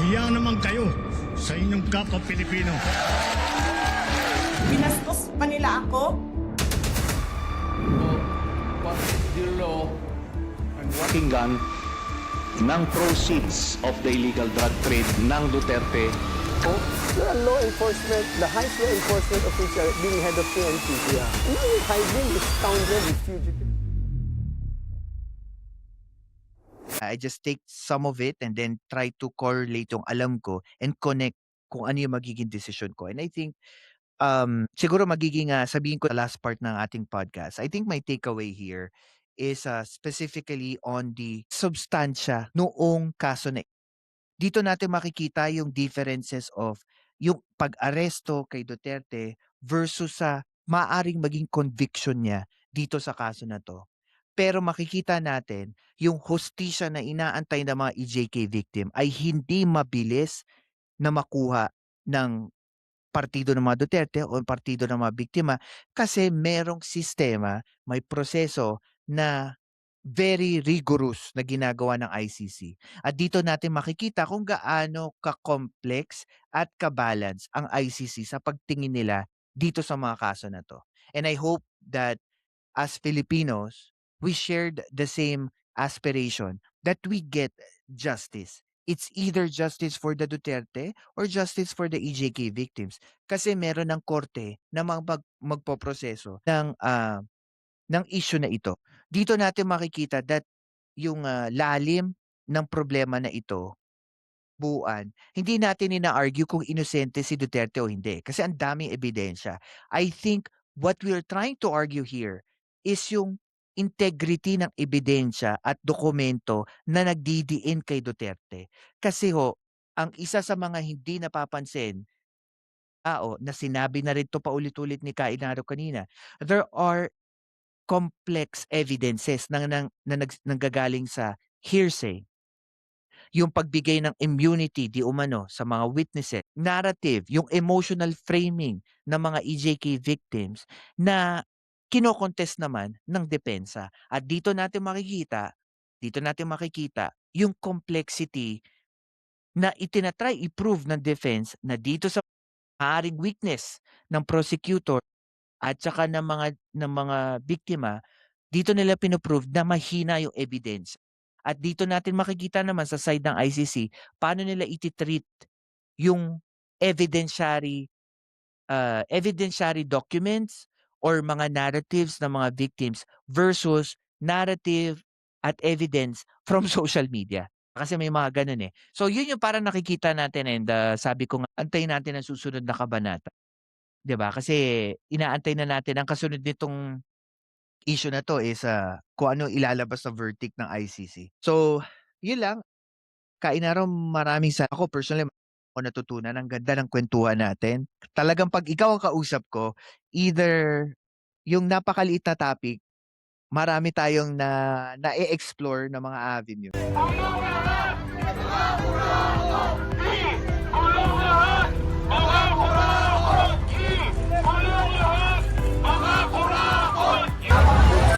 Nahiya naman kayo sa inyong kapwa Pilipino. Binastos pa nila ako. What is the law and what Pakinggan ng proceeds of the illegal drug trade ng Duterte. The law enforcement, the highest law enforcement official being head of PNP. Yeah. Now you're hiding this scoundrel, this fugitive. I just take some of it and then try to correlate yung alam ko and connect kung ano yung magiging decision ko. And I think siguro magiging sabihin ko sa last part ng ating podcast. I think my takeaway here is specifically on the substansya noong kaso na dito natin makikita yung differences of yung pag-aresto kay Duterte versus sa maaring maging conviction niya dito sa kaso na to. Pero makikita natin yung hustisya na inaantay ng mga EJK victim ay hindi mabilis na makuha ng partido ng mga Duterte o partido ng mga biktima kasi merong sistema, may proseso na very rigorous na ginagawa ng ICC. At dito natin makikita kung gaano ka-complex at ka-balance ang ICC sa pagtingin nila dito sa mga kaso na to. And I hope that as Filipinos, we shared the same aspiration that we get justice. It's either justice for the Duterte or justice for the EJK victims. Kasi meron ng korte na magpoproseso ng issue na ito. Dito natin makikita that yung lalim ng problema na ito, buuan, hindi natin ina-argue kung inosente si Duterte o hindi kasi ang daming ebidensya. I think what we're trying to argue here is yung integrity ng ebidensya at dokumento na nagdidiin kay Duterte. Kasi ang isa sa mga hindi napapansin, na sinabi na rin to paulit-ulit ni Kainaro kanina, there are complex evidences na nanggagaling sa hearsay, yung pagbigay ng immunity di umano sa mga witnesses, narrative, yung emotional framing ng mga EJK victims na kinokontest naman ng depensa. At dito natin makikita yung complexity na itinatry i-prove ng defense na dito sa maaaring weakness ng prosecutor at saka ng mga biktima, dito nila pinoprove na mahina yung evidence. At dito natin makikita naman sa side ng ICC paano nila ititreat yung evidentiary documents or mga narratives ng mga victims versus narrative at evidence from social media. Kasi may mga ganun eh. So yun yung parang nakikita natin and sabi ko nga, antayin natin ang susunod na kabanata. 'Di ba? Kasi inaantay na natin ang kasunod nitong issue na 'to is kung ano ilalabas na verdict ng ICC. So, yun lang. Kainaro, maraming ako personally ako natutunan. Ang ganda ng kwentuhan natin. Talagang 'pag ikaw ang kausap ko, either yung napakaliit na topic, marami tayong na-e-explore na mga avenue.